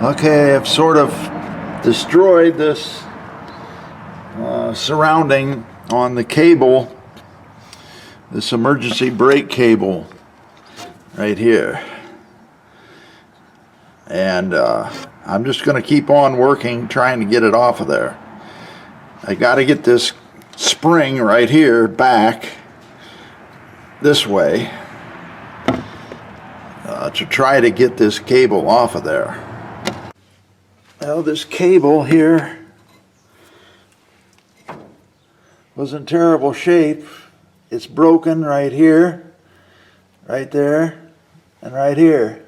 Okay, I've sort of destroyed this surrounding on the cable, this emergency brake cable right here. And I'm just going to keep on working, trying to get it off of there. I got to get this spring right here back this way to try to get this cable off of there. Well, this cable here was in terrible shape. It's broken right here, right there, and right here.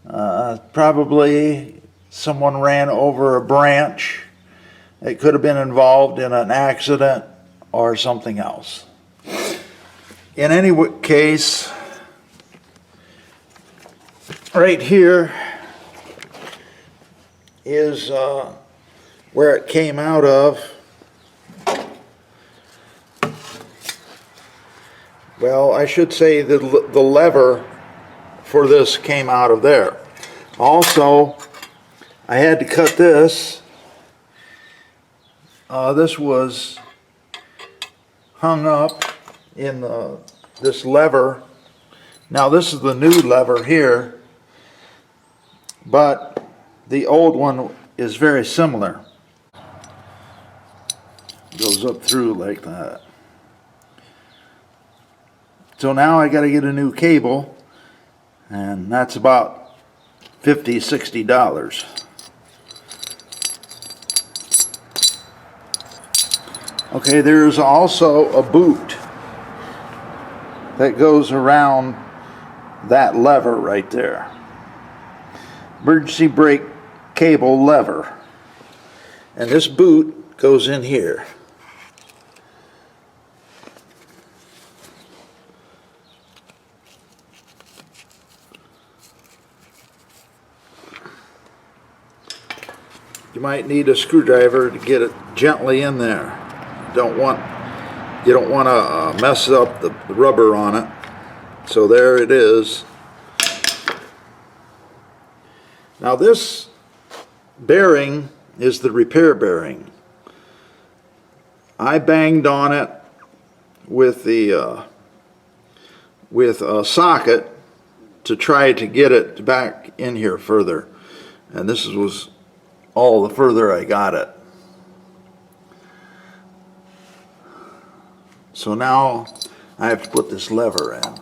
Probably someone ran over a branch. It could have been involved in an accident or something else. In any case, right here is where it came out of. Well, I should say the lever for this came out of there. Also, I had to cut this. This was hung up in this lever. Now this is the new lever here, but the old one is very similar. Goes up through like that. So now I got to get a new cable, and that's about $50, $60. Okay, there's also a boot that goes around that lever right there. Emergency brake cable lever. And this boot goes in here. You might need a screwdriver to get it gently in there. You don't want to mess up the rubber on it. So there it is. Now this bearing is the repair bearing. I banged on it with a socket to try to get it back in here further, and this was all the further I got it. So now I have to put this lever in.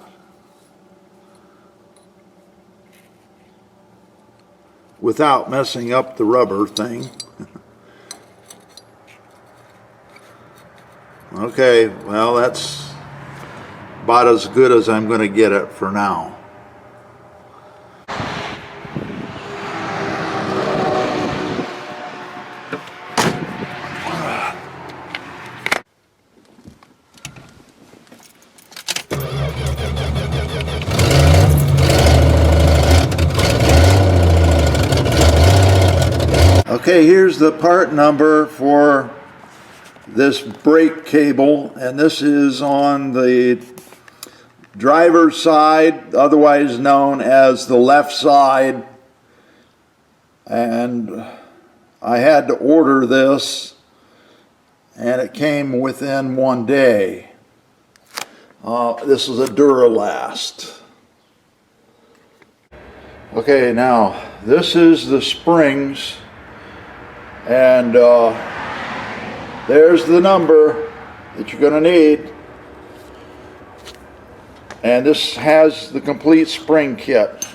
Without messing up the rubber thing. Okay, well, that's about as good as I'm going to get it for now. Okay, here's the part number for this brake cable, and this is on the driver's side, otherwise known as the left side. And I had to order this, and it came within 1 day. This is a Duralast. Okay, now this is the springs. And there's the number that you're going to need. And this has the complete spring kit.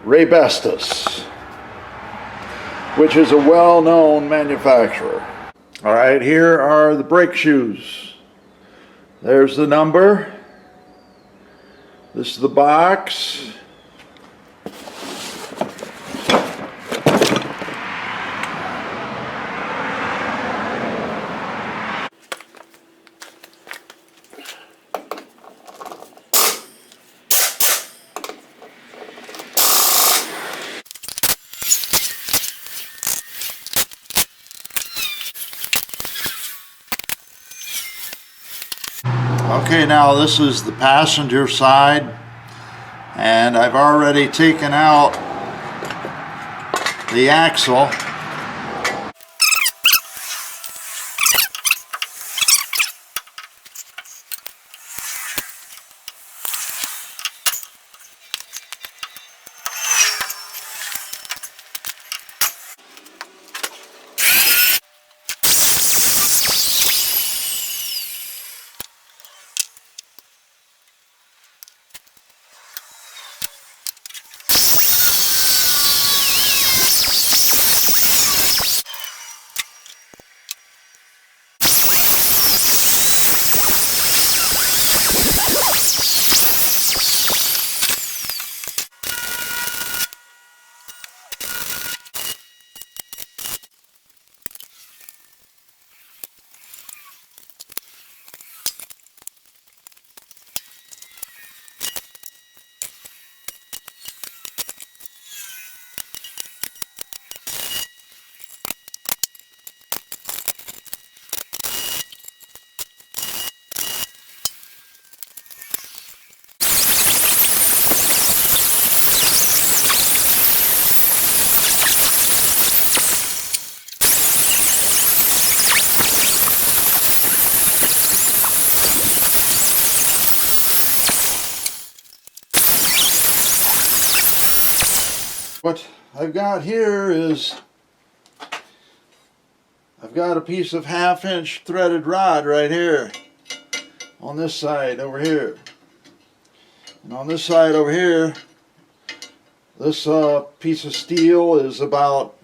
Raybestos, which is a well-known manufacturer. All right, here are the brake shoes. There's the number. This is the box. Okay, now this is the passenger side, And I've already taken out the axle. What I've got here is I've got a piece of 1/2-inch threaded rod right here on this side over here, and on this side over here this piece of steel is about,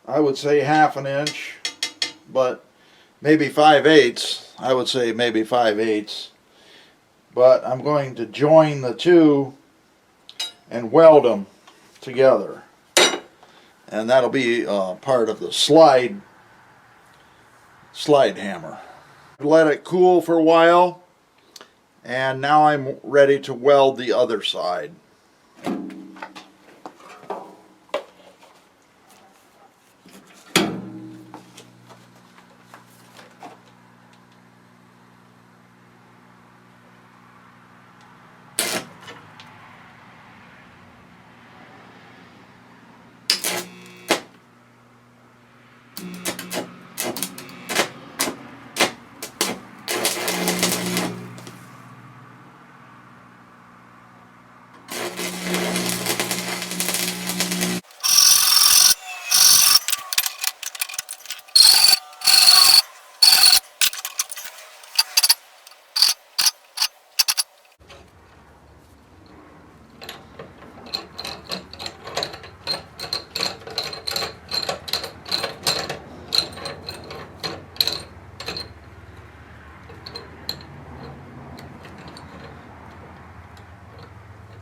I would say, 1/2 inch, but maybe 5/8. I would say maybe 5/8, but I'm going to join the two and weld them together, and that'll be part of the slide hammer. Let it cool for a while, and now I'm ready to weld the other side.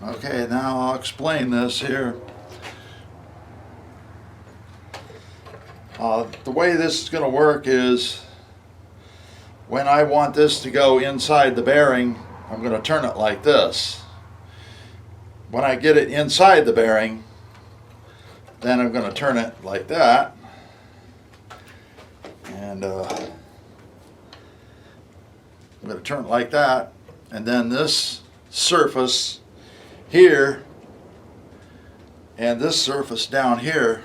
Okay, now I'll explain this here. The way this is going to work is, when I want this to go inside the bearing, I'm going to turn it like this. When I get it inside the bearing, then I'm going to turn it like that. And I'm going to turn it like that. And then this surface here and this surface down here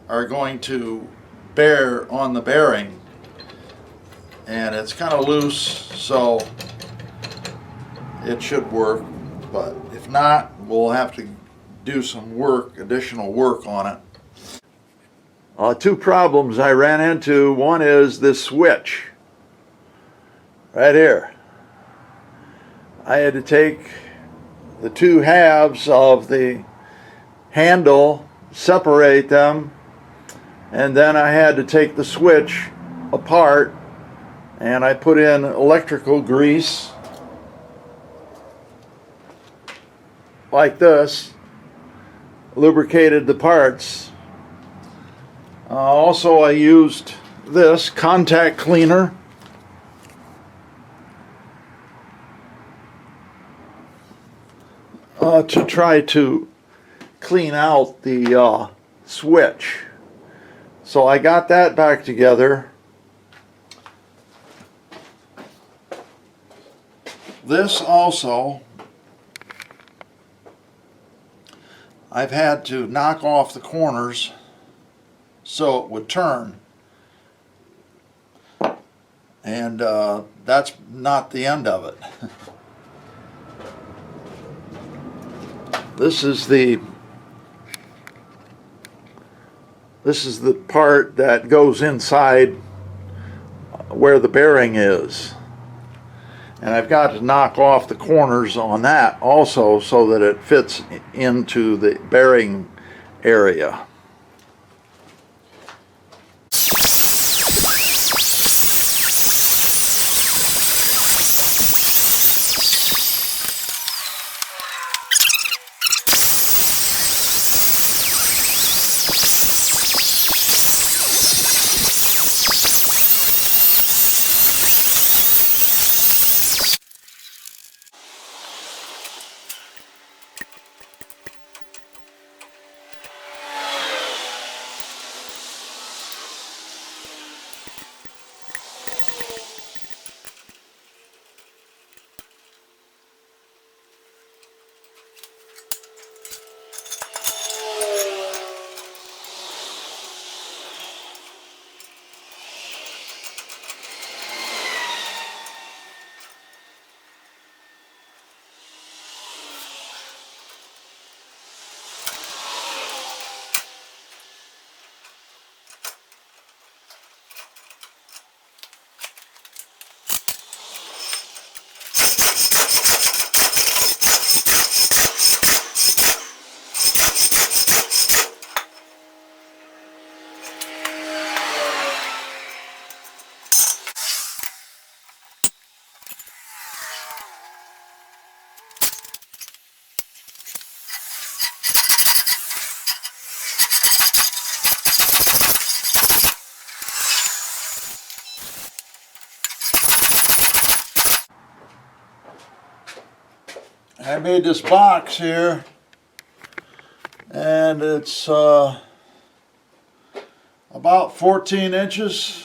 are going to bear on the bearing, and it's kind of loose, so it should work, but if not, we'll have to do some additional work on it. Two problems I ran into. One is this switch right here. I had to take the two halves of the handle, separate them, and then I had to take the switch apart, and I put in electrical grease like this, lubricated the parts. Also, I used this contact cleaner to try to clean out the switch. So I got that back together. This also, I've had to knock off the corners so it would turn. And that's not the end of it. This is the part that goes inside where the bearing is. And I've got to knock off the corners on that also so that it fits into the bearing area. I made this box here, and it's about 14 inches